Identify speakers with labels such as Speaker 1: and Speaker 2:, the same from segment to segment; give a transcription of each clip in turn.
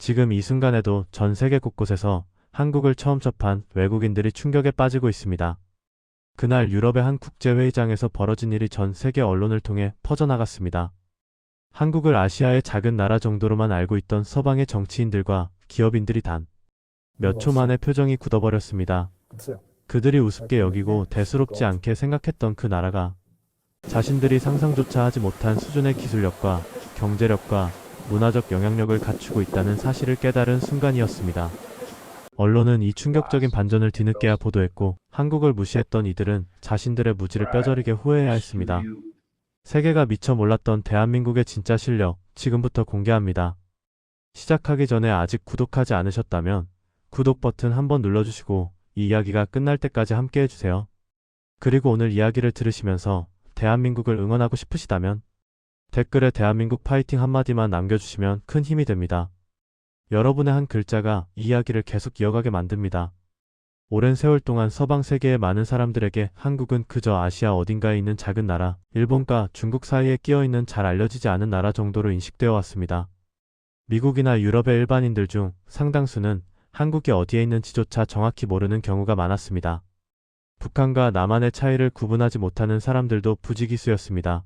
Speaker 1: 지금 이 순간에도 전 세계 곳곳에서 한국을 처음 접한 외국인들이 충격에 빠지고 있습니다. 그날 유럽의 한 국제회의장에서 벌어진 일이 전 세계 언론을 통해 퍼져나갔습니다. 한국을 아시아의 작은 나라 정도로만 알고 있던 서방의 정치인들과 기업인들이 단 몇 초 만에 표정이 굳어버렸습니다. 그들이 우습게 여기고 대수롭지 않게 생각했던 그 나라가 자신들이 상상조차 하지 못한 수준의 기술력과 경제력과 문화적 영향력을 갖추고 있다는 사실을 깨달은 순간이었습니다. 언론은 이 충격적인 반전을 뒤늦게야 보도했고 한국을 무시했던 이들은 자신들의 무지를 뼈저리게 후회해야 했습니다. 세계가 미처 몰랐던 대한민국의 진짜 실력 지금부터 공개합니다. 시작하기 전에 아직 구독하지 않으셨다면 구독 버튼 한번 눌러주시고 이 이야기가 끝날 때까지 함께 해주세요. 그리고 오늘 이야기를 들으시면서 대한민국을 응원하고 싶으시다면 댓글에 대한민국 파이팅 한마디만 남겨주시면 큰 힘이 됩니다. 여러분의 한 글자가 이 이야기를 계속 이어가게 만듭니다. 오랜 세월 동안 서방 세계의 많은 사람들에게 한국은 그저 아시아 어딘가에 있는 작은 나라, 일본과 중국 사이에 끼어있는 잘 알려지지 않은 나라 정도로 인식되어 왔습니다. 미국이나 유럽의 일반인들 중 상당수는 한국이 어디에 있는지조차 정확히 모르는 경우가 많았습니다. 북한과 남한의 차이를 구분하지 못하는 사람들도 부지기수였습니다.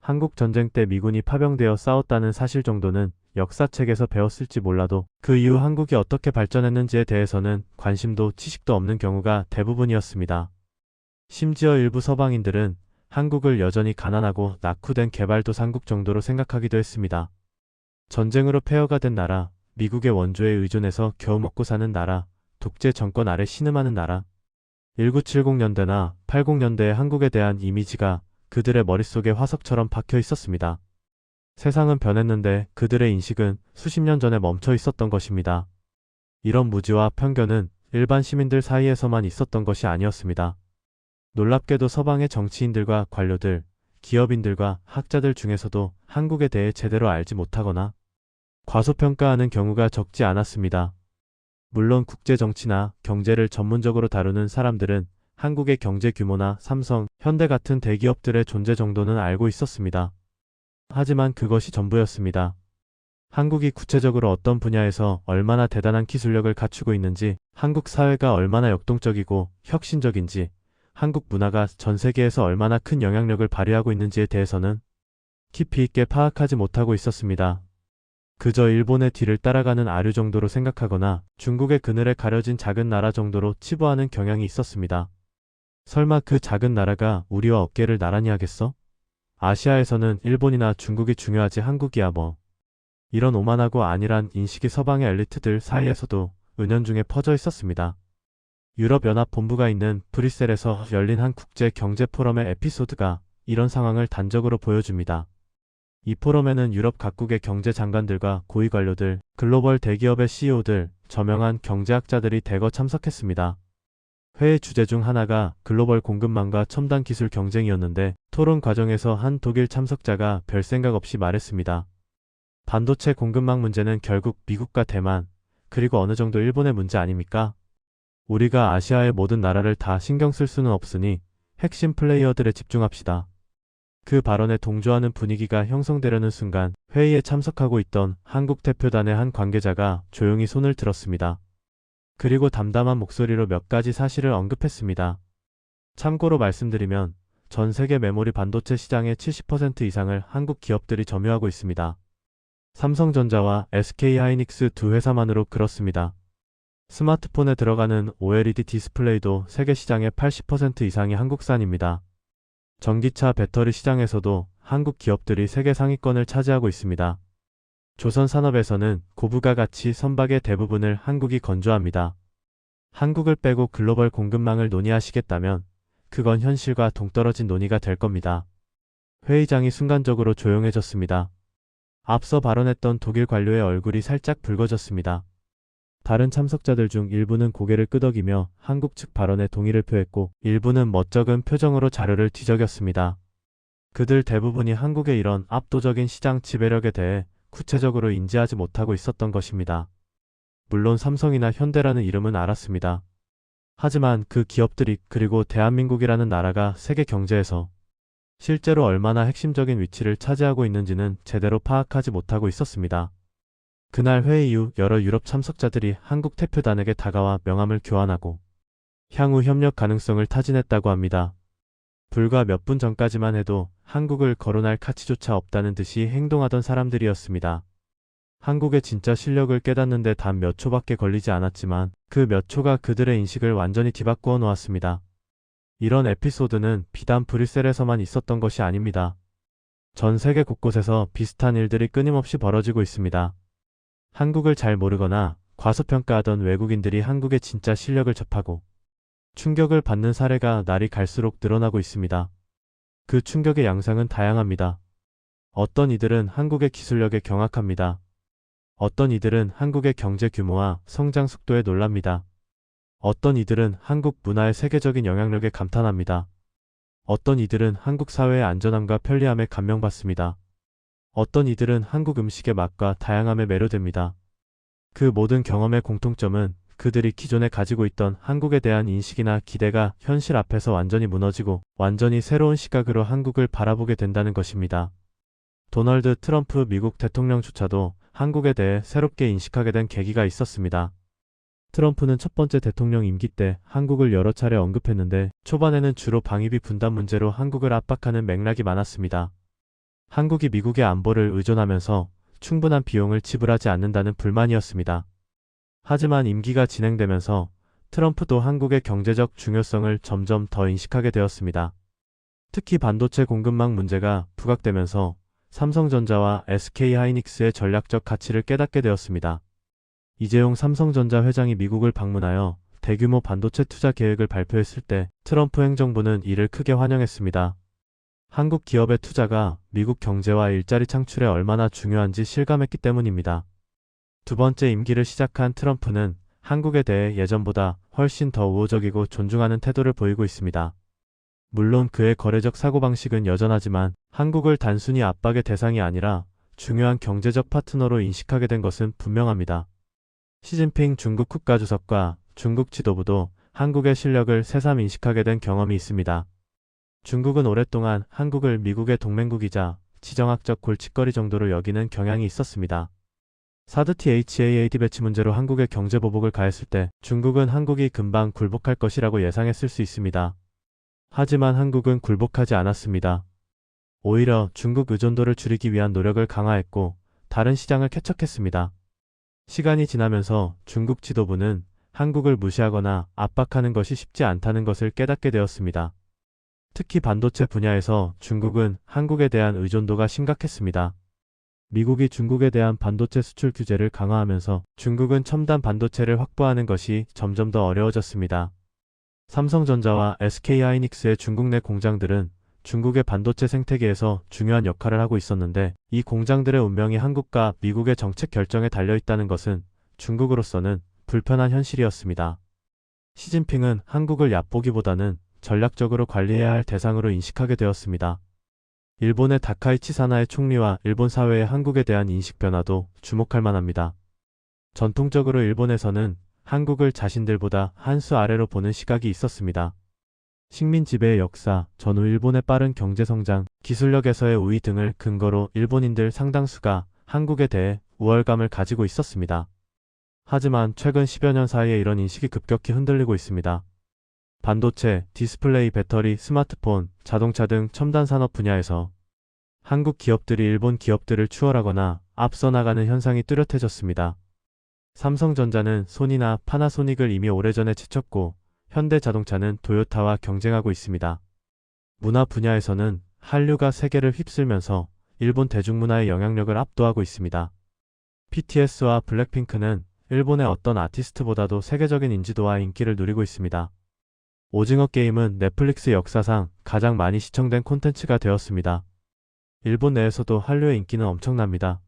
Speaker 1: 한국 전쟁 때 미군이 파병되어 싸웠다는 사실 정도는 역사책에서 배웠을지 몰라도 그 이후 한국이 어떻게 발전했는지에 대해서는 관심도 지식도 없는 경우가 대부분이었습니다. 심지어 일부 서방인들은 한국을 여전히 가난하고 낙후된 개발도상국 정도로 생각하기도 했습니다. 전쟁으로 폐허가 된 나라, 미국의 원조에 의존해서 겨우 먹고 사는 나라, 독재 정권 아래 신음하는 나라. 1970년대나 80년대의 한국에 대한 이미지가 그들의 머릿속에 화석처럼 박혀 있었습니다. 세상은 변했는데 그들의 인식은 수십 년 전에 멈춰 있었던 것입니다. 이런 무지와 편견은 일반 시민들 사이에서만 있었던 것이 아니었습니다. 놀랍게도 서방의 정치인들과 관료들, 기업인들과 학자들 중에서도 한국에 대해 제대로 알지 못하거나 과소평가하는 경우가 적지 않았습니다. 물론 국제정치나 경제를 전문적으로 다루는 사람들은 한국의 경제 규모나 삼성, 현대 같은 대기업들의 존재 정도는 알고 있었습니다. 하지만 그것이 전부였습니다. 한국이 구체적으로 어떤 분야에서 얼마나 대단한 기술력을 갖추고 있는지, 한국 사회가 얼마나 역동적이고 혁신적인지, 한국 문화가 전 세계에서 얼마나 큰 영향력을 발휘하고 있는지에 대해서는 깊이 있게 파악하지 못하고 있었습니다. 그저 일본의 뒤를 따라가는 아류 정도로 생각하거나 중국의 그늘에 가려진 작은 나라 정도로 치부하는 경향이 있었습니다. 설마 그 작은 나라가 우리와 어깨를 나란히 하겠어? 아시아에서는 일본이나 중국이 중요하지 한국이야 뭐. 이런 오만하고 안일한 인식이 서방의 엘리트들 사이에서도 은연중에 퍼져 있었습니다. 유럽연합 본부가 있는 브뤼셀에서 열린 한 국제 경제 포럼의 에피소드가 이런 상황을 단적으로 보여줍니다. 이 포럼에는 유럽 각국의 경제 장관들과 고위 관료들, 글로벌 대기업의 CEO들, 저명한 경제학자들이 대거 참석했습니다. 회의 주제 중 하나가 글로벌 공급망과 첨단 기술 경쟁이었는데 토론 과정에서 한 독일 참석자가 별 생각 없이 말했습니다. 반도체 공급망 문제는 결국 미국과 대만, 그리고 어느 정도 일본의 문제 아닙니까? 우리가 아시아의 모든 나라를 다 신경 쓸 수는 없으니 핵심 플레이어들에 집중합시다. 그 발언에 동조하는 분위기가 형성되려는 순간 회의에 참석하고 있던 한국 대표단의 한 관계자가 조용히 손을 들었습니다. 그리고 담담한 목소리로 몇 가지 사실을 언급했습니다. 참고로 말씀드리면 전 세계 메모리 반도체 시장의 70% 이상을 한국 기업들이 점유하고 있습니다. 삼성전자와 SK하이닉스 두 회사만으로 그렇습니다. 스마트폰에 들어가는 OLED 디스플레이도 세계 시장의 80% 이상이 한국산입니다. 전기차 배터리 시장에서도 한국 기업들이 세계 상위권을 차지하고 있습니다. 조선 산업에서는 고부가 가치 선박의 대부분을 한국이 건조합니다. 한국을 빼고 글로벌 공급망을 논의하시겠다면 그건 현실과 동떨어진 논의가 될 겁니다. 회의장이 순간적으로 조용해졌습니다. 앞서 발언했던 독일 관료의 얼굴이 살짝 붉어졌습니다. 다른 참석자들 중 일부는 고개를 끄덕이며 한국 측 발언에 동의를 표했고 일부는 멋쩍은 표정으로 자료를 뒤적였습니다. 그들 대부분이 한국의 이런 압도적인 시장 지배력에 대해 구체적으로 인지하지 못하고 있었던 것입니다. 물론 삼성이나 현대라는 이름은 알았습니다. 하지만 그 기업들이 그리고 대한민국이라는 나라가 세계 경제에서 실제로 얼마나 핵심적인 위치를 차지하고 있는지는 제대로 파악하지 못하고 있었습니다. 그날 회의 이후 여러 유럽 참석자들이 한국 대표단에게 다가와 명함을 교환하고 향후 협력 가능성을 타진했다고 합니다. 불과 몇 분 전까지만 해도 한국을 거론할 가치조차 없다는 듯이 행동하던 사람들이었습니다. 한국의 진짜 실력을 깨닫는데 단 몇 초밖에 걸리지 않았지만 그 몇 초가 그들의 인식을 완전히 뒤바꾸어 놓았습니다. 이런 에피소드는 비단 브뤼셀에서만 있었던 것이 아닙니다. 전 세계 곳곳에서 비슷한 일들이 끊임없이 벌어지고 있습니다. 한국을 잘 모르거나 과소평가하던 외국인들이 한국의 진짜 실력을 접하고 충격을 받는 사례가 날이 갈수록 늘어나고 있습니다. 그 충격의 양상은 다양합니다. 어떤 이들은 한국의 기술력에 경악합니다. 어떤 이들은 한국의 경제 규모와 성장 속도에 놀랍니다. 어떤 이들은 한국 문화의 세계적인 영향력에 감탄합니다. 어떤 이들은 한국 사회의 안전함과 편리함에 감명받습니다. 어떤 이들은 한국 음식의 맛과 다양함에 매료됩니다. 그 모든 경험의 공통점은 그들이 기존에 가지고 있던 한국에 대한 인식이나 기대가 현실 앞에서 완전히 무너지고 완전히 새로운 시각으로 한국을 바라보게 된다는 것입니다. 도널드 트럼프 미국 대통령조차도 한국에 대해 새롭게 인식하게 된 계기가 있었습니다. 트럼프는 첫 번째 대통령 임기 때 한국을 여러 차례 언급했는데 초반에는 주로 방위비 분담 문제로 한국을 압박하는 맥락이 많았습니다. 한국이 미국의 안보를 의존하면서 충분한 비용을 지불하지 않는다는 불만이었습니다. 하지만 임기가 진행되면서 트럼프도 한국의 경제적 중요성을 점점 더 인식하게 되었습니다. 특히 반도체 공급망 문제가 부각되면서 삼성전자와 SK하이닉스의 전략적 가치를 깨닫게 되었습니다. 이재용 삼성전자 회장이 미국을 방문하여 대규모 반도체 투자 계획을 발표했을 때 트럼프 행정부는 이를 크게 환영했습니다. 한국 기업의 투자가 미국 경제와 일자리 창출에 얼마나 중요한지 실감했기 때문입니다. 두 번째 임기를 시작한 트럼프는 한국에 대해 예전보다 훨씬 더 우호적이고 존중하는 태도를 보이고 있습니다. 물론 그의 거래적 사고방식은 여전하지만 한국을 단순히 압박의 대상이 아니라 중요한 경제적 파트너로 인식하게 된 것은 분명합니다. 시진핑 중국 국가주석과 중국 지도부도 한국의 실력을 새삼 인식하게 된 경험이 있습니다. 중국은 오랫동안 한국을 미국의 동맹국이자 지정학적 골칫거리 정도로 여기는 경향이 있었습니다. 사드 THAAD 배치 문제로 한국의 경제 보복을 가했을 때 중국은 한국이 금방 굴복할 것이라고 예상했을 수 있습니다. 하지만 한국은 굴복하지 않았습니다. 오히려 중국 의존도를 줄이기 위한 노력을 강화했고 다른 시장을 개척했습니다. 시간이 지나면서 중국 지도부는 한국을 무시하거나 압박하는 것이 쉽지 않다는 것을 깨닫게 되었습니다. 특히 반도체 분야에서 중국은 한국에 대한 의존도가 심각했습니다. 미국이 중국에 대한 반도체 수출 규제를 강화하면서 중국은 첨단 반도체를 확보하는 것이 점점 더 어려워졌습니다. 삼성전자와 SK하이닉스의 중국 내 공장들은 중국의 반도체 생태계에서 중요한 역할을 하고 있었는데 이 공장들의 운명이 한국과 미국의 정책 결정에 달려있다는 것은 중국으로서는 불편한 현실이었습니다. 시진핑은 한국을 얕보기보다는 전략적으로 관리해야 할 대상으로 인식하게 되었습니다. 일본의 다카이치 사나의 총리와 일본 사회의 한국에 대한 인식 변화도 주목할 만합니다. 전통적으로 일본에서는 한국을 자신들보다 한 수 아래로 보는 시각이 있었습니다. 식민 지배의 역사, 전후 일본의 빠른 경제성장, 기술력에서의 우위 등을 근거로 일본인들 상당수가 한국에 대해 우월감을 가지고 있었습니다. 하지만 최근 10여 년 사이에 이런 인식이 급격히 흔들리고 있습니다. 반도체, 디스플레이, 배터리, 스마트폰, 자동차 등 첨단 산업 분야에서 한국 기업들이 일본 기업들을 추월하거나 앞서 나가는 현상이 뚜렷해졌습니다. 삼성전자는 소니나 파나소닉을 이미 오래전에 제쳤고 현대자동차는 도요타와 경쟁하고 있습니다. 문화 분야에서는 한류가 세계를 휩쓸면서 일본 대중문화의 영향력을 압도하고 있습니다. BTS와 블랙핑크는 일본의 어떤 아티스트보다도 세계적인 인지도와 인기를 누리고 있습니다. 오징어 게임은 넷플릭스 역사상 가장 많이 시청된 콘텐츠가 되었습니다. 일본 내에서도 한류의 인기는 엄청납니다.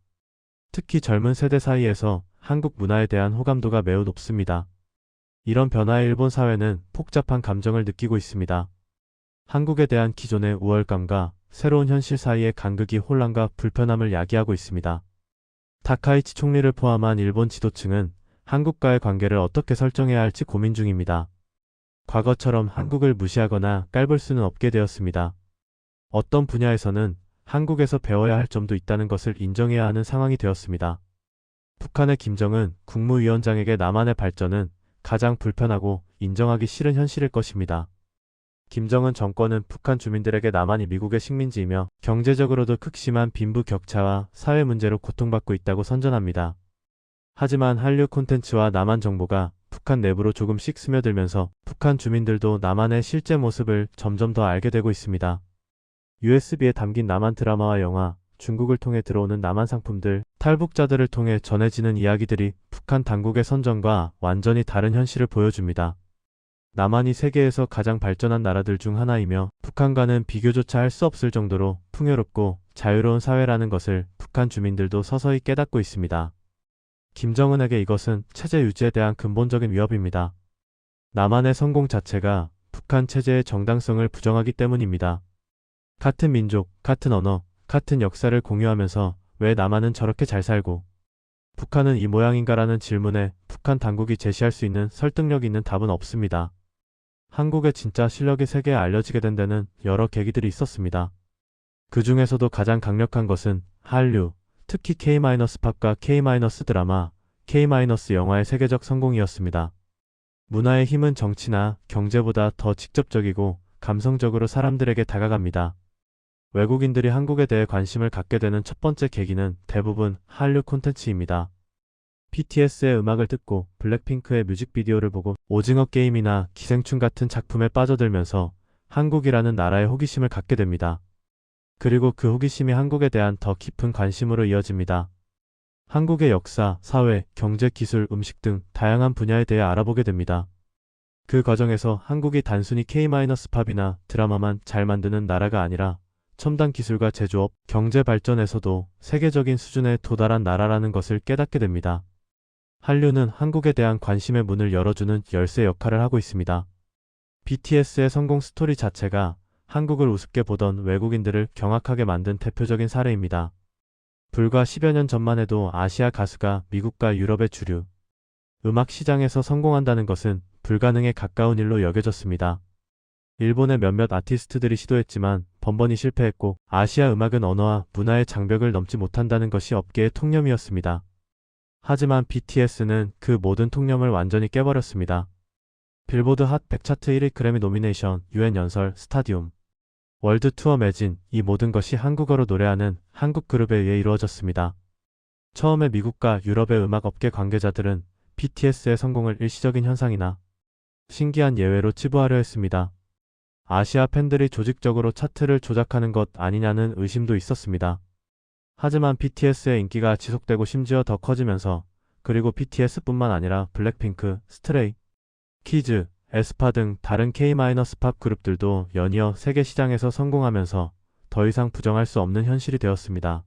Speaker 1: 특히 젊은 세대 사이에서 한국 문화에 대한 호감도가 매우 높습니다. 이런 변화에 일본 사회는 복잡한 감정을 느끼고 있습니다. 한국에 대한 기존의 우월감과 새로운 현실 사이의 간극이 혼란과 불편함을 야기하고 있습니다. 다카이치 총리를 포함한 일본 지도층은 한국과의 관계를 어떻게 설정해야 할지 고민 중입니다. 과거처럼 한국을 무시하거나 깔볼 수는 없게 되었습니다. 어떤 분야에서는 한국에서 배워야 할 점도 있다는 것을 인정해야 하는 상황이 되었습니다. 북한의 김정은 국무위원장에게 남한의 발전은 가장 불편하고 인정하기 싫은 현실일 것입니다. 김정은 정권은 북한 주민들에게 남한이 미국의 식민지이며 경제적으로도 극심한 빈부격차와 사회 문제로 고통받고 있다고 선전합니다. 하지만 한류 콘텐츠와 남한 정보가 북한 내부로 조금씩 스며들면서 북한 주민들도 남한의 실제 모습을 점점 더 알게 되고 있습니다. USB에 담긴 남한 드라마와 영화, 중국을 통해 들어오는 남한 상품들, 탈북자들을 통해 전해지는 이야기들이 북한 당국의 선전과 완전히 다른 현실을 보여줍니다. 남한이 세계에서 가장 발전한 나라들 중 하나이며 북한과는 비교조차 할 수 없을 정도로 풍요롭고 자유로운 사회라는 것을 북한 주민들도 서서히 깨닫고 있습니다. 김정은에게 이것은 체제 유지에 대한 근본적인 위협입니다. 남한의 성공 자체가 북한 체제의 정당성을 부정하기 때문입니다. 같은 민족, 같은 언어, 같은 역사를 공유하면서 왜 남한은 저렇게 잘 살고 북한은 이 모양인가라는 질문에 북한 당국이 제시할 수 있는 설득력 있는 답은 없습니다. 한국의 진짜 실력이 세계에 알려지게 된 데는 여러 계기들이 있었습니다. 그 중에서도 가장 강력한 것은 한류, 특히 K-팝과 K-드라마, K-영화의 세계적 성공이었습니다. 문화의 힘은 정치나 경제보다 더 직접적이고 감성적으로 사람들에게 다가갑니다. 외국인들이 한국에 대해 관심을 갖게 되는 첫 번째 계기는 대부분 한류 콘텐츠입니다. BTS의 음악을 듣고 블랙핑크의 뮤직비디오를 보고 오징어 게임이나 기생충 같은 작품에 빠져들면서 한국이라는 나라에 호기심을 갖게 됩니다. 그리고 그 호기심이 한국에 대한 더 깊은 관심으로 이어집니다. 한국의 역사, 사회, 경제, 기술, 음식 등 다양한 분야에 대해 알아보게 됩니다. 그 과정에서 한국이 단순히 K-팝이나 드라마만 잘 만드는 나라가 아니라 첨단 기술과 제조업, 경제 발전에서도 세계적인 수준에 도달한 나라라는 것을 깨닫게 됩니다. 한류는 한국에 대한 관심의 문을 열어주는 열쇠 역할을 하고 있습니다. BTS의 성공 스토리 자체가 한국을 우습게 보던 외국인들을 경악하게 만든 대표적인 사례입니다. 불과 10여 년 전만 해도 아시아 가수가 미국과 유럽의 주류 음악 시장에서 성공한다는 것은 불가능에 가까운 일로 여겨졌습니다. 일본의 몇몇 아티스트들이 시도했지만 번번이 실패했고 아시아 음악은 언어와 문화의 장벽을 넘지 못한다는 것이 업계의 통념이었습니다. 하지만 BTS는 그 모든 통념을 완전히 깨버렸습니다. 빌보드 핫 100 차트 1위 그래미 노미네이션, UN 연설, 스타디움, 월드 투어 매진, 이 모든 것이 한국어로 노래하는 한국 그룹에 의해 이루어졌습니다. 처음에 미국과 유럽의 음악 업계 관계자들은 BTS의 성공을 일시적인 현상이나 신기한 예외로 치부하려 했습니다. 아시아 팬들이 조직적으로 차트를 조작하는 것 아니냐는 의심도 있었습니다. 하지만 BTS의 인기가 지속되고 심지어 더 커지면서 그리고 BTS뿐만 아니라 블랙핑크, 스트레이 키즈, 에스파 등 다른 K-팝 그룹들도 연이어 세계 시장에서 성공하면서 더 이상 부정할 수 없는 현실이 되었습니다.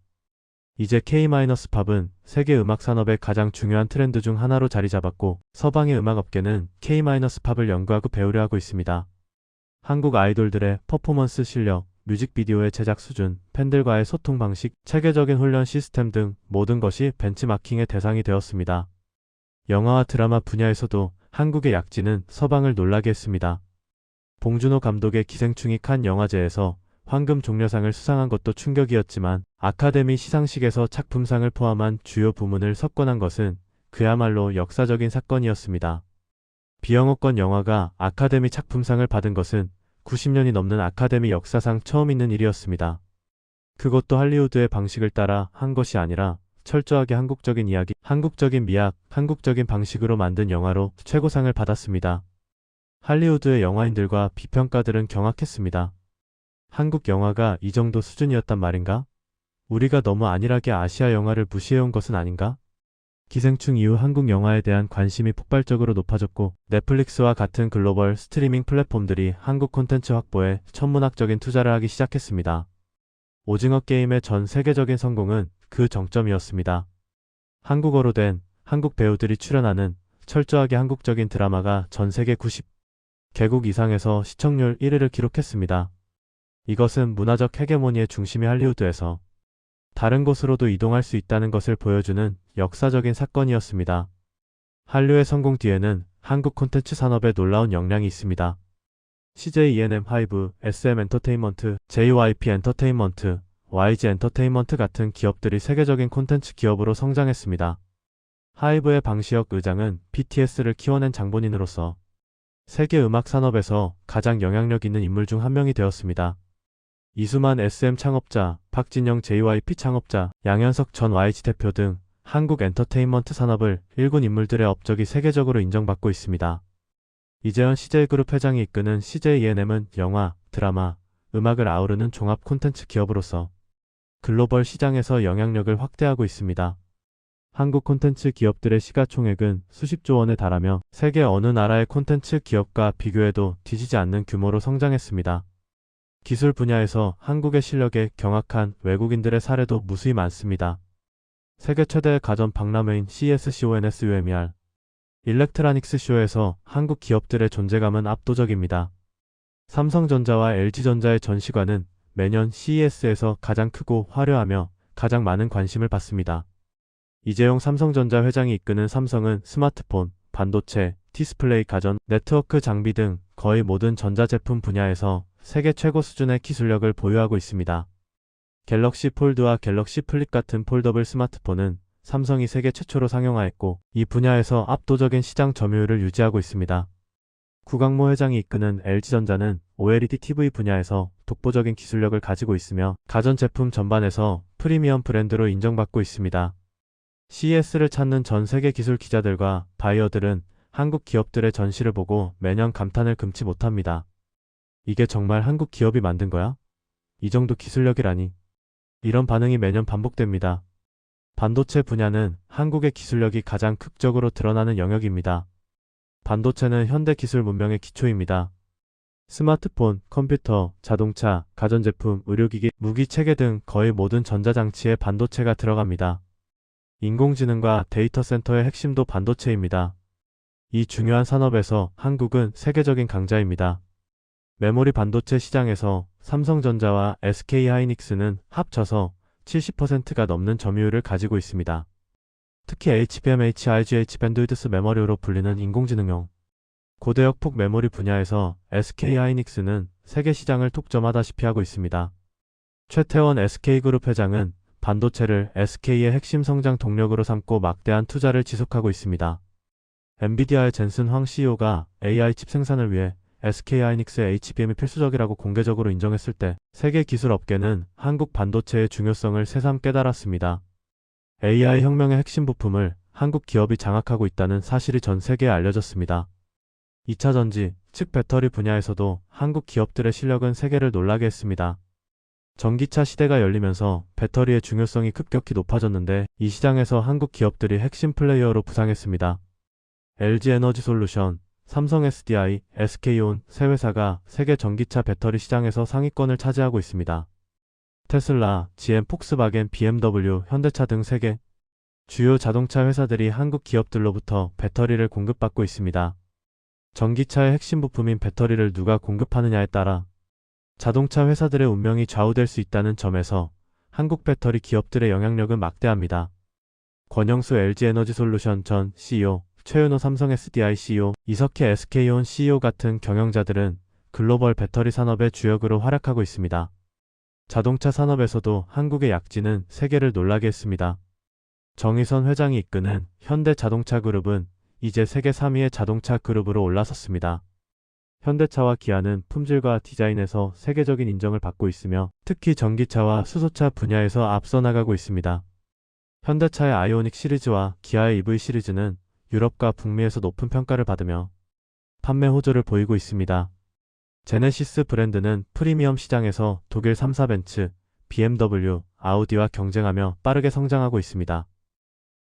Speaker 1: 이제 K-팝은 세계 음악 산업의 가장 중요한 트렌드 중 하나로 자리 잡았고 서방의 음악 업계는 K-팝을 연구하고 배우려 하고 있습니다. 한국 아이돌들의 퍼포먼스 실력, 뮤직비디오의 제작 수준, 팬들과의 소통 방식, 체계적인 훈련 시스템 등 모든 것이 벤치마킹의 대상이 되었습니다. 영화와 드라마 분야에서도 한국의 약진은 서방을 놀라게 했습니다. 봉준호 감독의 기생충이 칸 영화제에서 황금 종려상을 수상한 것도 충격이었지만 아카데미 시상식에서 작품상을 포함한 주요 부문을 석권한 것은 그야말로 역사적인 사건이었습니다. 비영어권 영화가 아카데미 작품상을 받은 것은 90년이 넘는 아카데미 역사상 처음 있는 일이었습니다. 그것도 할리우드의 방식을 따라 한 것이 아니라 철저하게 한국적인 이야기, 한국적인 미학, 한국적인 방식으로 만든 영화로 최고상을 받았습니다. 할리우드의 영화인들과 비평가들은 경악했습니다. 한국 영화가 이 정도 수준이었단 말인가? 우리가 너무 안일하게 아시아 영화를 무시해온 것은 아닌가? 기생충 이후 한국 영화에 대한 관심이 폭발적으로 높아졌고 넷플릭스와 같은 글로벌 스트리밍 플랫폼들이 한국 콘텐츠 확보에 천문학적인 투자를 하기 시작했습니다. 오징어 게임의 전 세계적인 성공은 그 정점이었습니다. 한국어로 된 한국 배우들이 출연하는 철저하게 한국적인 드라마가 전 세계 90개국 이상에서 시청률 1위를 기록했습니다. 이것은 문화적 헤게모니의 중심이 할리우드에서 다른 곳으로도 이동할 수 있다는 것을 보여주는 역사적인 사건이었습니다. 한류의 성공 뒤에는 한국 콘텐츠 산업의 놀라운 역량이 있습니다. CJ ENM 하이브, SM 엔터테인먼트, JYP 엔터테인먼트, YG 엔터테인먼트 같은 기업들이 세계적인 콘텐츠 기업으로 성장했습니다. 하이브의 방시혁 의장은 BTS를 키워낸 장본인으로서 세계 음악 산업에서 가장 영향력 있는 인물 중 한 명이 되었습니다. 이수만 SM 창업자, 박진영 JYP 창업자, 양현석 전 YG 대표 등 한국 엔터테인먼트 산업을 일군 인물들의 업적이 세계적으로 인정받고 있습니다. 이재현 CJ그룹 회장이 이끄는 CJ ENM은 영화, 드라마, 음악을 아우르는 종합 콘텐츠 기업으로서 글로벌 시장에서 영향력을 확대하고 있습니다. 한국 콘텐츠 기업들의 시가총액은 수십조 원에 달하며 세계 어느 나라의 콘텐츠 기업과 비교해도 뒤지지 않는 규모로 성장했습니다. 기술 분야에서 한국의 실력에 경악한 외국인들의 사례도 무수히 많습니다. 세계 최대 가전 박람회인 CES-CONSUMER 일렉트라닉스 쇼에서 한국 기업들의 존재감은 압도적입니다. 삼성전자와 LG전자의 전시관은 매년 CES에서 가장 크고 화려하며 가장 많은 관심을 받습니다. 이재용 삼성전자 회장이 이끄는 삼성은 스마트폰, 반도체, 디스플레이 가전, 네트워크 장비 등 거의 모든 전자제품 분야에서 세계 최고 수준의 기술력을 보유하고 있습니다. 갤럭시 폴드와 갤럭시 플립 같은 폴더블 스마트폰은 삼성이 세계 최초로 상용화했고 이 분야에서 압도적인 시장 점유율을 유지하고 있습니다. 구강모 회장이 이끄는 LG전자는 OLED TV 분야에서 독보적인 기술력을 가지고 있으며 가전제품 전반에서 프리미엄 브랜드로 인정받고 있습니다. CES를 찾는 전 세계 기술 기자들과 바이어들은 한국 기업들의 전시를 보고 매년 감탄을 금치 못합니다. 이게 정말 한국 기업이 만든 거야? 이 정도 기술력이라니. 이런 반응이 매년 반복됩니다. 반도체 분야는 한국의 기술력이 가장 극적으로 드러나는 영역입니다. 반도체는 현대 기술 문명의 기초입니다. 스마트폰, 컴퓨터, 자동차, 가전제품, 의료기기, 무기 체계 등 거의 모든 전자장치에 반도체가 들어갑니다. 인공지능과 데이터 센터의 핵심도 반도체입니다. 이 중요한 산업에서 한국은 세계적인 강자입니다. 메모리 반도체 시장에서 삼성전자와 SK하이닉스는 합쳐서 70%가 넘는 점유율을 가지고 있습니다. 특히 HBM, HIGH 밴드위드스 메모리로 불리는 인공지능용 고대역폭 메모리 분야에서 SK하이닉스는 세계 시장을 독점하다시피 하고 있습니다. 최태원 SK그룹 회장은 반도체를 SK의 핵심 성장 동력으로 삼고 막대한 투자를 지속하고 있습니다. 엔비디아의 젠슨 황 CEO가 AI 칩 생산을 위해 SK하이닉스의 HBM이 필수적이라고 공개적으로 인정했을 때 세계 기술 업계는 한국 반도체의 중요성을 새삼 깨달았습니다. AI 혁명의 핵심 부품을 한국 기업이 장악하고 있다는 사실이 전 세계에 알려졌습니다. 2차 전지, 즉 배터리 분야에서도 한국 기업들의 실력은 세계를 놀라게 했습니다. 전기차 시대가 열리면서 배터리의 중요성이 급격히 높아졌는데 이 시장에서 한국 기업들이 핵심 플레이어로 부상했습니다. LG에너지솔루션, 삼성 SDI, SK온 세 회사가 세계 전기차 배터리 시장에서 상위권을 차지하고 있습니다. 테슬라, GM, 폭스바겐, BMW, 현대차 등 세계 주요 자동차 회사들이 한국 기업들로부터 배터리를 공급받고 있습니다. 전기차의 핵심 부품인 배터리를 누가 공급하느냐에 따라 자동차 회사들의 운명이 좌우될 수 있다는 점에서 한국 배터리 기업들의 영향력은 막대합니다. 권영수 LG에너지솔루션 전 CEO, 최윤호 삼성 SDI CEO, 이석희 SK온 CEO 같은 경영자들은 글로벌 배터리 산업의 주역으로 활약하고 있습니다. 자동차 산업에서도 한국의 약진은 세계를 놀라게 했습니다. 정의선 회장이 이끄는 현대자동차그룹은 이제 세계 3위의 자동차 그룹으로 올라섰습니다. 현대차와 기아는 품질과 디자인에서 세계적인 인정을 받고 있으며 특히 전기차와 수소차 분야에서 앞서 나가고 있습니다. 현대차의 아이오닉 시리즈와 기아의 EV 시리즈는 유럽과 북미에서 높은 평가를 받으며 판매 호조를 보이고 있습니다. 제네시스 브랜드는 프리미엄 시장에서 독일 3사 벤츠, BMW, 아우디와 경쟁하며 빠르게 성장하고 있습니다.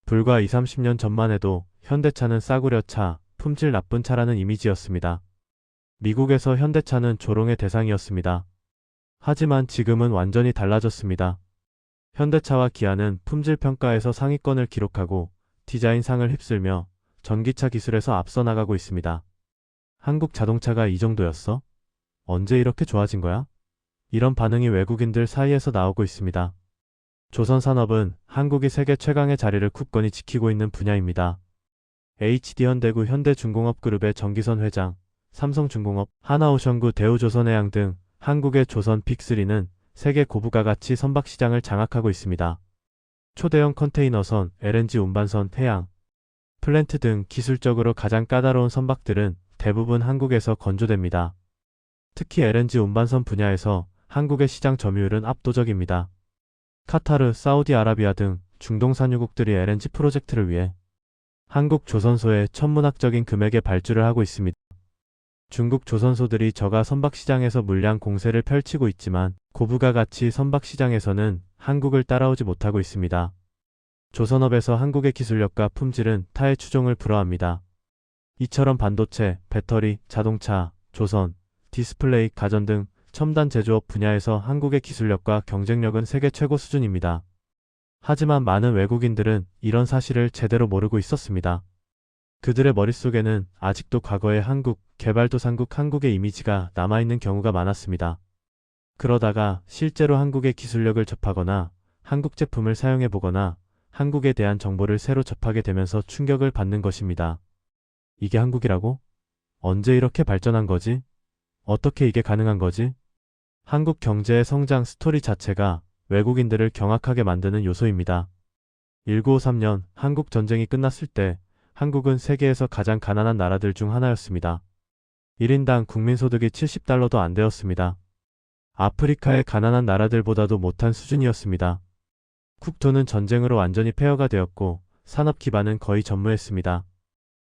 Speaker 1: 불과 20-30년 전만 해도 현대차는 싸구려 차, 품질 나쁜 차라는 이미지였습니다. 미국에서 현대차는 조롱의 대상이었습니다. 하지만 지금은 완전히 달라졌습니다. 현대차와 기아는 품질 평가에서 상위권을 기록하고 디자인상을 휩쓸며 전기차 기술에서 앞서 나가고 있습니다. 한국 자동차가 이 정도였어? 언제 이렇게 좋아진 거야? 이런 반응이 외국인들 사이에서 나오고 있습니다. 조선산업은 한국이 세계 최강의 자리를 굳건히 지키고 있는 분야입니다. HD현대구 현대중공업그룹의 정기선 회장, 삼성중공업, 하나오션구 대우조선해양 등 한국의 조선 빅3는 세계 고부가 가치 선박 시장을 장악하고 있습니다. 초대형 컨테이너선, LNG 운반선, 해양, 플랜트 등 기술적으로 가장 까다로운 선박들은 대부분 한국에서 건조됩니다. 특히 LNG 운반선 분야에서 한국의 시장 점유율은 압도적입니다. 카타르, 사우디아라비아 등 중동 산유국들이 LNG 프로젝트를 위해 한국 조선소에 천문학적인 금액의 발주를 하고 있습니다. 중국 조선소들이 저가 선박시장에서 물량 공세를 펼치고 있지만 고부가 가치 선박시장에서는 한국을 따라오지 못하고 있습니다. 조선업에서 한국의 기술력과 품질은 타의 추종을 불허합니다. 이처럼 반도체, 배터리, 자동차, 조선, 디스플레이, 가전 등 첨단 제조업 분야에서 한국의 기술력과 경쟁력은 세계 최고 수준입니다. 하지만 많은 외국인들은 이런 사실을 제대로 모르고 있었습니다. 그들의 머릿속에는 아직도 과거의 한국, 개발도상국 한국의 이미지가 남아있는 경우가 많았습니다. 그러다가 실제로 한국의 기술력을 접하거나 한국 제품을 사용해보거나 한국에 대한 정보를 새로 접하게 되면서 충격을 받는 것입니다. 이게 한국이라고? 언제 이렇게 발전한 거지? 어떻게 이게 가능한 거지? 한국 경제의 성장 스토리 자체가 외국인들을 경악하게 만드는 요소입니다. 1953년 한국 전쟁이 끝났을 때 한국은 세계에서 가장 가난한 나라들 중 하나였습니다. 1인당 국민소득이 $70도 안 되었습니다. 아프리카의 가난한 나라들보다도 못한 수준이었습니다. 국토는 전쟁으로 완전히 폐허가 되었고 산업 기반은 거의 전무했습니다.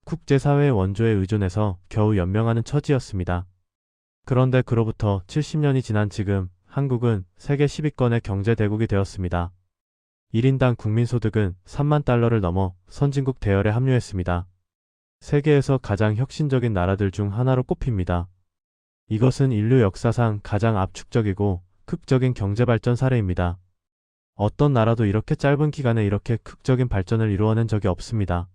Speaker 1: 국제사회의 원조에 의존해서 겨우 연명하는 처지였습니다. 그런데 그로부터 70년이 지난 지금 한국은 세계 10위권의 경제대국이 되었습니다. 1인당 국민소득은 $30,000를 넘어 선진국 대열에 합류했습니다. 세계에서 가장 혁신적인 나라들 중 하나로 꼽힙니다. 이것은 인류 역사상 가장 압축적이고 극적인 경제발전 사례입니다. 어떤 나라도 이렇게 짧은 기간에 이렇게 극적인 발전을 이루어낸 적이 없습니다.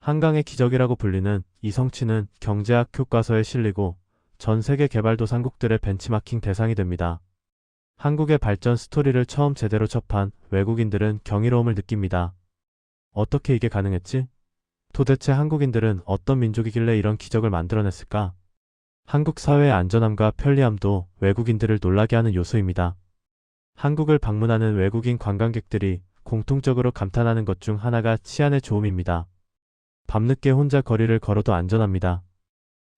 Speaker 1: 한강의 기적이라고 불리는 이 성취는 경제학 교과서에 실리고 전 세계 개발도상국들의 벤치마킹 대상이 됩니다. 한국의 발전 스토리를 처음 제대로 접한 외국인들은 경이로움을 느낍니다. 어떻게 이게 가능했지? 도대체 한국인들은 어떤 민족이길래 이런 기적을 만들어냈을까? 한국 사회의 안전함과 편리함도 외국인들을 놀라게 하는 요소입니다. 한국을 방문하는 외국인 관광객들이 공통적으로 감탄하는 것 중 하나가 치안의 좋음입니다. 밤늦게 혼자 거리를 걸어도 안전합니다.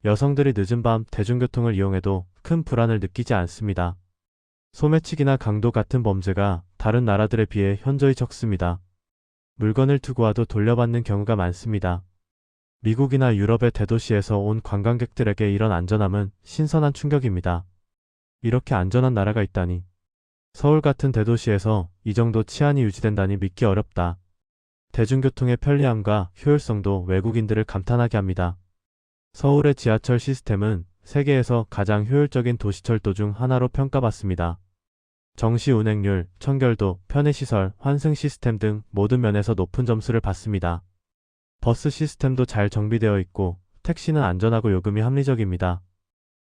Speaker 1: 여성들이 늦은 밤 대중교통을 이용해도 큰 불안을 느끼지 않습니다. 소매치기나 강도 같은 범죄가 다른 나라들에 비해 현저히 적습니다. 물건을 두고 와도 돌려받는 경우가 많습니다. 미국이나 유럽의 대도시에서 온 관광객들에게 이런 안전함은 신선한 충격입니다. 이렇게 안전한 나라가 있다니. 서울 같은 대도시에서 이 정도 치안이 유지된다니 믿기 어렵다. 대중교통의 편리함과 효율성도 외국인들을 감탄하게 합니다. 서울의 지하철 시스템은 세계에서 가장 효율적인 도시철도 중 하나로 평가받습니다. 정시 운행률, 청결도, 편의시설, 환승 시스템 등 모든 면에서 높은 점수를 받습니다. 버스 시스템도 잘 정비되어 있고 택시는 안전하고 요금이 합리적입니다.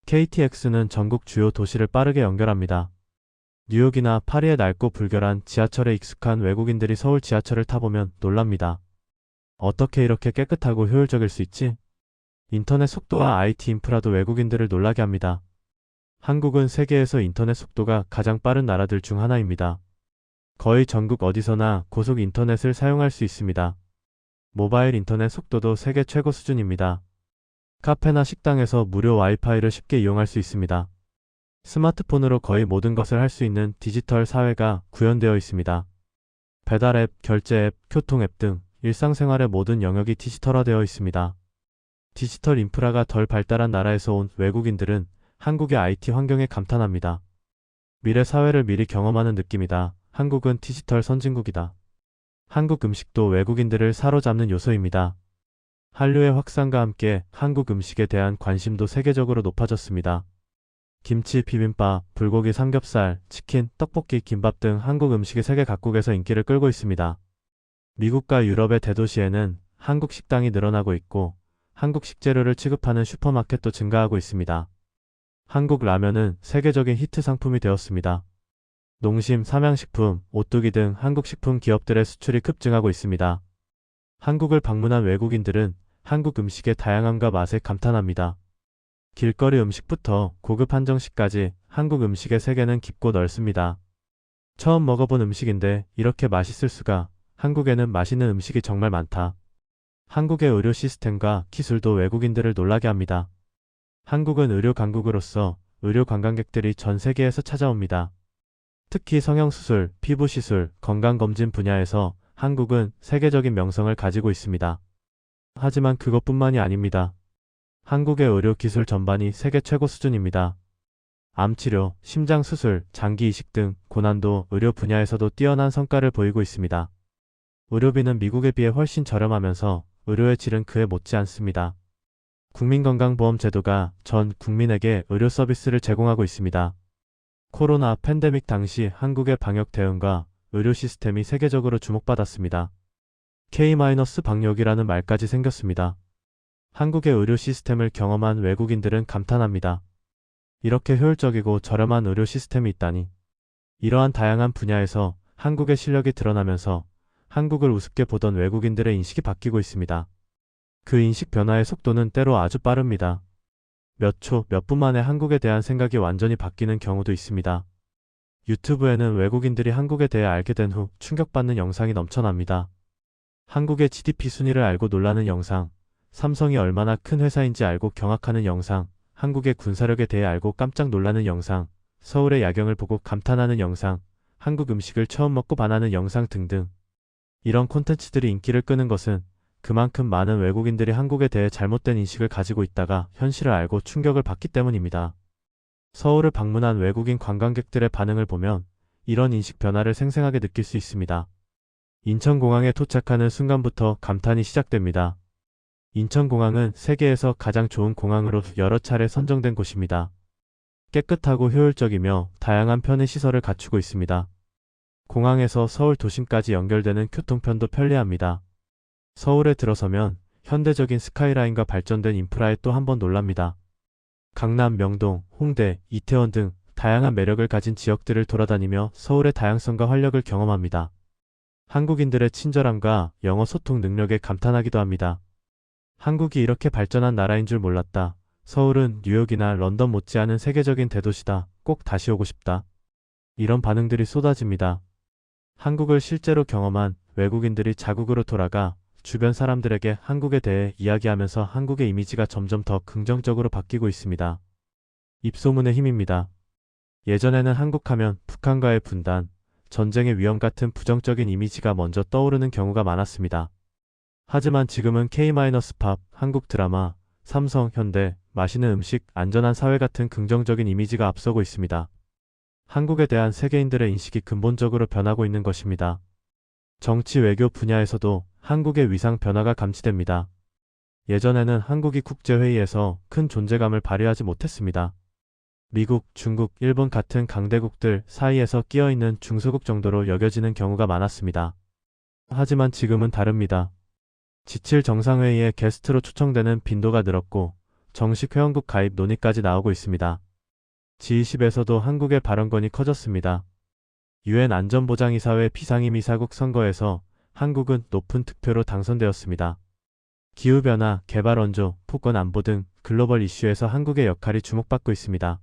Speaker 1: KTX는 전국 주요 도시를 빠르게 연결합니다. 뉴욕이나 파리의 낡고 불결한 지하철에 익숙한 외국인들이 서울 지하철을 타보면 놀랍니다. 어떻게 이렇게 깨끗하고 효율적일 수 있지? 인터넷 속도와 IT 인프라도 외국인들을 놀라게 합니다. 한국은 세계에서 인터넷 속도가 가장 빠른 나라들 중 하나입니다. 거의 전국 어디서나 고속 인터넷을 사용할 수 있습니다. 모바일 인터넷 속도도 세계 최고 수준입니다. 카페나 식당에서 무료 와이파이를 쉽게 이용할 수 있습니다. 스마트폰으로 거의 모든 것을 할 수 있는 디지털 사회가 구현되어 있습니다. 배달 앱, 결제 앱, 교통 앱 등 일상생활의 모든 영역이 디지털화되어 있습니다. 디지털 인프라가 덜 발달한 나라에서 온 외국인들은 한국의 IT 환경에 감탄합니다. 미래 사회를 미리 경험하는 느낌이다. 한국은 디지털 선진국이다. 한국 음식도 외국인들을 사로잡는 요소입니다. 한류의 확산과 함께 한국 음식에 대한 관심도 세계적으로 높아졌습니다. 김치, 비빔밥, 불고기, 삼겹살, 치킨, 떡볶이, 김밥 등 한국 음식이 세계 각국에서 인기를 끌고 있습니다. 미국과 유럽의 대도시에는 한국 식당이 늘어나고 있고 한국 식재료를 취급하는 슈퍼마켓도 증가하고 있습니다. 한국 라면은 세계적인 히트 상품이 되었습니다. 농심, 삼양식품, 오뚜기 등 한국 식품 기업들의 수출이 급증하고 있습니다. 한국을 방문한 외국인들은 한국 음식의 다양함과 맛에 감탄합니다. 길거리 음식부터 고급 한정식까지 한국 음식의 세계는 깊고 넓습니다. 처음 먹어본 음식인데 이렇게 맛있을 수가. 한국에는 맛있는 음식이 정말 많다. 한국의 의료 시스템과 기술도 외국인들을 놀라게 합니다. 한국은 의료 강국으로서 의료 관광객들이 전 세계에서 찾아옵니다. 특히 성형수술, 피부시술, 건강검진 분야에서 한국은 세계적인 명성을 가지고 있습니다. 하지만 그것뿐만이 아닙니다. 한국의 의료 기술 전반이 세계 최고 수준입니다. 암치료, 심장수술, 장기이식 등 고난도 의료 분야에서도 뛰어난 성과를 보이고 있습니다. 의료비는 미국에 비해 훨씬 저렴하면서 의료의 질은 그에 못지 않습니다. 국민건강보험 제도가 전 국민에게 의료 서비스를 제공하고 있습니다. 코로나 팬데믹 당시 한국의 방역 대응과 의료 시스템이 세계적으로 주목받았습니다. K-방역이라는 말까지 생겼습니다. 한국의 의료 시스템을 경험한 외국인들은 감탄합니다. 이렇게 효율적이고 저렴한 의료 시스템이 있다니. 이러한 다양한 분야에서 한국의 실력이 드러나면서 한국을 우습게 보던 외국인들의 인식이 바뀌고 있습니다. 그 인식 변화의 속도는 때로 아주 빠릅니다. 몇 초, 몇 분 만에 한국에 대한 생각이 완전히 바뀌는 경우도 있습니다. 유튜브에는 외국인들이 한국에 대해 알게 된 후 충격받는 영상이 넘쳐납니다. 한국의 GDP 순위를 알고 놀라는 영상, 삼성이 얼마나 큰 회사인지 알고 경악하는 영상, 한국의 군사력에 대해 알고 깜짝 놀라는 영상, 서울의 야경을 보고 감탄하는 영상, 한국 음식을 처음 먹고 반하는 영상 등등. 이런 콘텐츠들이 인기를 끄는 것은 그만큼 많은 외국인들이 한국에 대해 잘못된 인식을 가지고 있다가 현실을 알고 충격을 받기 때문입니다. 서울을 방문한 외국인 관광객들의 반응을 보면 이런 인식 변화를 생생하게 느낄 수 있습니다. 인천공항에 도착하는 순간부터 감탄이 시작됩니다. 인천공항은 세계에서 가장 좋은 공항으로 여러 차례 선정된 곳입니다. 깨끗하고 효율적이며 다양한 편의시설을 갖추고 있습니다. 공항에서 서울 도심까지 연결되는 교통편도 편리합니다. 서울에 들어서면 현대적인 스카이라인과 발전된 인프라에 또 한 번 놀랍니다. 강남, 명동, 홍대, 이태원 등 다양한 매력을 가진 지역들을 돌아다니며 서울의 다양성과 활력을 경험합니다. 한국인들의 친절함과 영어 소통 능력에 감탄하기도 합니다. 한국이 이렇게 발전한 나라인 줄 몰랐다. 서울은 뉴욕이나 런던 못지않은 세계적인 대도시다. 꼭 다시 오고 싶다. 이런 반응들이 쏟아집니다. 한국을 실제로 경험한 외국인들이 자국으로 돌아가 주변 사람들에게 한국에 대해 이야기하면서 한국의 이미지가 점점 더 긍정적으로 바뀌고 있습니다. 입소문의 힘입니다. 예전에는 한국하면 북한과의 분단, 전쟁의 위험 같은 부정적인 이미지가 먼저 떠오르는 경우가 많았습니다. 하지만 지금은 K-팝, 한국 드라마, 삼성, 현대, 맛있는 음식, 안전한 사회 같은 긍정적인 이미지가 앞서고 있습니다. 한국에 대한 세계인들의 인식이 근본적으로 변하고 있는 것입니다. 정치 외교 분야에서도 한국의 위상 변화가 감지됩니다. 예전에는 한국이 국제회의에서 큰 존재감을 발휘하지 못했습니다. 미국, 중국, 일본 같은 강대국들 사이에서 끼어있는 중소국 정도로 여겨지는 경우가 많았습니다. 하지만 지금은 다릅니다. 지칠 정상회의에 게스트로 초청되는 빈도가 늘었고 정식 회원국 가입 논의까지 나오고 있습니다. G20에서도 한국의 발언권이 커졌습니다. UN 안전보장이사회 비상임이사국 선거에서 한국은 높은 득표로 당선되었습니다. 기후변화, 개발원조, 폭언안보 등 글로벌 이슈에서 한국의 역할이 주목받고 있습니다.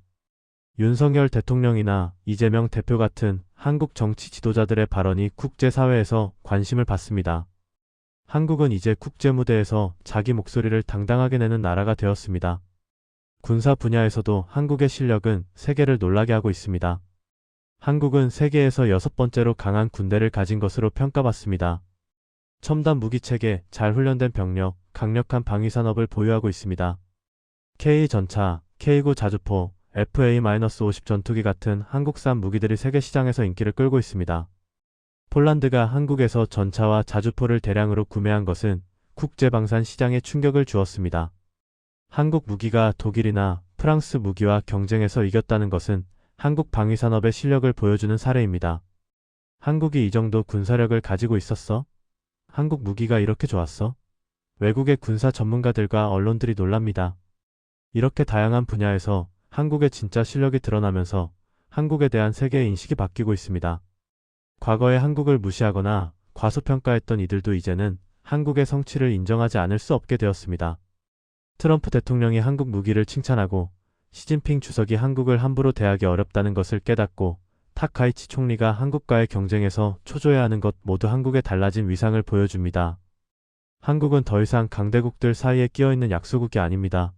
Speaker 1: 윤석열 대통령이나 이재명 대표 같은 한국 정치 지도자들의 발언이 국제사회에서 관심을 받습니다. 한국은 이제 국제무대에서 자기 목소리를 당당하게 내는 나라가 되었습니다. 군사 분야에서도 한국의 실력은 세계를 놀라게 하고 있습니다. 한국은 세계에서 6번째로 강한 군대를 가진 것으로 평가받습니다. 첨단 무기체계, 잘 훈련된 병력, 강력한 방위산업을 보유하고 있습니다. K-전차, K9 자주포, FA-50 전투기 같은 한국산 무기들이 세계 시장에서 인기를 끌고 있습니다. 폴란드가 한국에서 전차와 자주포를 대량으로 구매한 것은 국제방산 시장에 충격을 주었습니다. 한국 무기가 독일이나 프랑스 무기와 경쟁에서 이겼다는 것은 한국 방위산업의 실력을 보여주는 사례입니다. 한국이 이 정도 군사력을 가지고 있었어? 한국 무기가 이렇게 좋았어? 외국의 군사 전문가들과 언론들이 놀랍니다. 이렇게 다양한 분야에서 한국의 진짜 실력이 드러나면서 한국에 대한 세계의 인식이 바뀌고 있습니다. 과거에 한국을 무시하거나 과소평가했던 이들도 이제는 한국의 성취를 인정하지 않을 수 없게 되었습니다. 트럼프 대통령이 한국 무기를 칭찬하고 시진핑 주석이 한국을 함부로 대하기 어렵다는 것을 깨닫고 타카이치 총리가 한국과의 경쟁에서 초조해하는 것 모두 한국의 달라진 위상을 보여줍니다. 한국은 더 이상 강대국들 사이에 끼어있는 약소국이 아닙니다.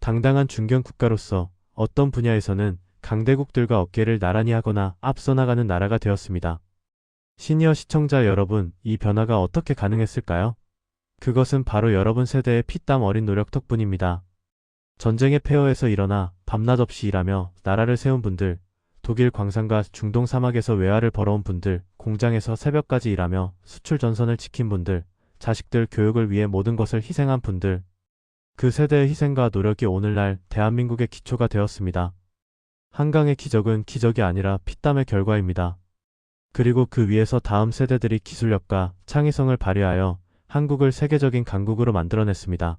Speaker 1: 당당한 중견 국가로서 어떤 분야에서는 강대국들과 어깨를 나란히 하거나 앞서 나가는 나라가 되었습니다. 시니어 시청자 여러분, 이 변화가 어떻게 가능했을까요? 그것은 바로 여러분 세대의 피땀 어린 노력 덕분입니다. 전쟁의 폐허에서 일어나 밤낮 없이 일하며 나라를 세운 분들, 독일 광산과 중동 사막에서 외화를 벌어온 분들, 공장에서 새벽까지 일하며 수출 전선을 지킨 분들, 자식들 교육을 위해 모든 것을 희생한 분들, 그 세대의 희생과 노력이 오늘날 대한민국의 기초가 되었습니다. 한강의 기적은 기적이 아니라 피땀의 결과입니다. 그리고 그 위에서 다음 세대들이 기술력과 창의성을 발휘하여 한국을 세계적인 강국으로 만들어냈습니다.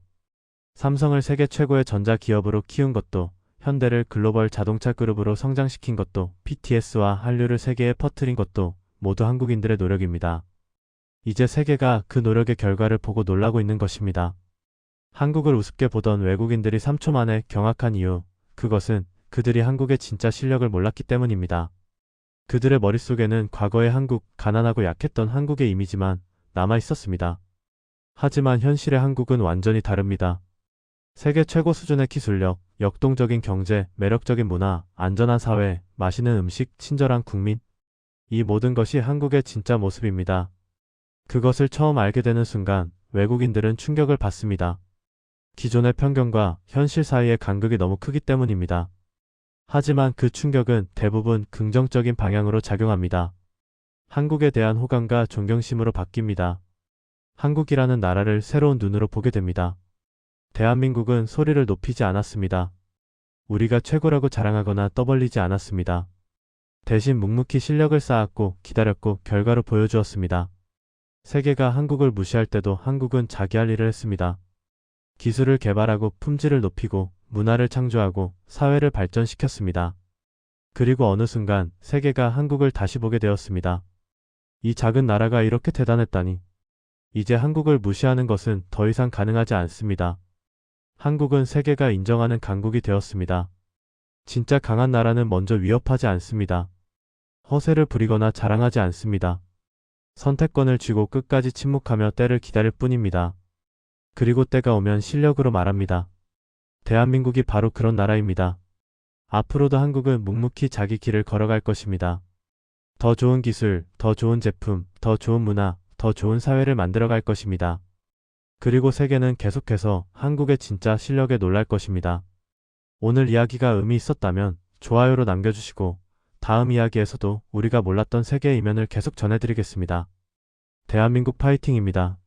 Speaker 1: 삼성을 세계 최고의 전자기업으로 키운 것도, 현대를 글로벌 자동차 그룹으로 성장시킨 것도, BTS와 한류를 세계에 퍼뜨린 것도 모두 한국인들의 노력입니다. 이제 세계가 그 노력의 결과를 보고 놀라고 있는 것입니다. 한국을 우습게 보던 외국인들이 3초 만에 경악한 이유, 그것은 그들이 한국의 진짜 실력을 몰랐기 때문입니다. 그들의 머릿속에는 과거의 한국, 가난하고 약했던 한국의 이미지만 남아 있었습니다. 하지만 현실의 한국은 완전히 다릅니다. 세계 최고 수준의 기술력, 역동적인 경제, 매력적인 문화, 안전한 사회, 맛있는 음식, 친절한 국민. 이 모든 것이 한국의 진짜 모습입니다. 그것을 처음 알게 되는 순간 외국인들은 충격을 받습니다. 기존의 편견과 현실 사이의 간극이 너무 크기 때문입니다. 하지만 그 충격은 대부분 긍정적인 방향으로 작용합니다. 한국에 대한 호감과 존경심으로 바뀝니다. 한국이라는 나라를 새로운 눈으로 보게 됩니다. 대한민국은 소리를 높이지 않았습니다. 우리가 최고라고 자랑하거나 떠벌리지 않았습니다. 대신 묵묵히 실력을 쌓았고 기다렸고 결과로 보여주었습니다. 세계가 한국을 무시할 때도 한국은 자기 할 일을 했습니다. 기술을 개발하고 품질을 높이고 문화를 창조하고 사회를 발전시켰습니다. 그리고 어느 순간 세계가 한국을 다시 보게 되었습니다. 이 작은 나라가 이렇게 대단했다니. 이제 한국을 무시하는 것은 더 이상 가능하지 않습니다. 한국은 세계가 인정하는 강국이 되었습니다. 진짜 강한 나라는 먼저 위협하지 않습니다. 허세를 부리거나 자랑하지 않습니다. 선택권을 쥐고 끝까지 침묵하며 때를 기다릴 뿐입니다. 그리고 때가 오면 실력으로 말합니다. 대한민국이 바로 그런 나라입니다. 앞으로도 한국은 묵묵히 자기 길을 걸어갈 것입니다. 더 좋은 기술, 더 좋은 제품, 더 좋은 문화, 더 좋은 사회를 만들어갈 것입니다. 그리고 세계는 계속해서 한국의 진짜 실력에 놀랄 것입니다. 오늘 이야기가 의미 있었다면 좋아요로 남겨주시고 다음 이야기에서도 우리가 몰랐던 세계의 이면을 계속 전해드리겠습니다. 대한민국 파이팅입니다.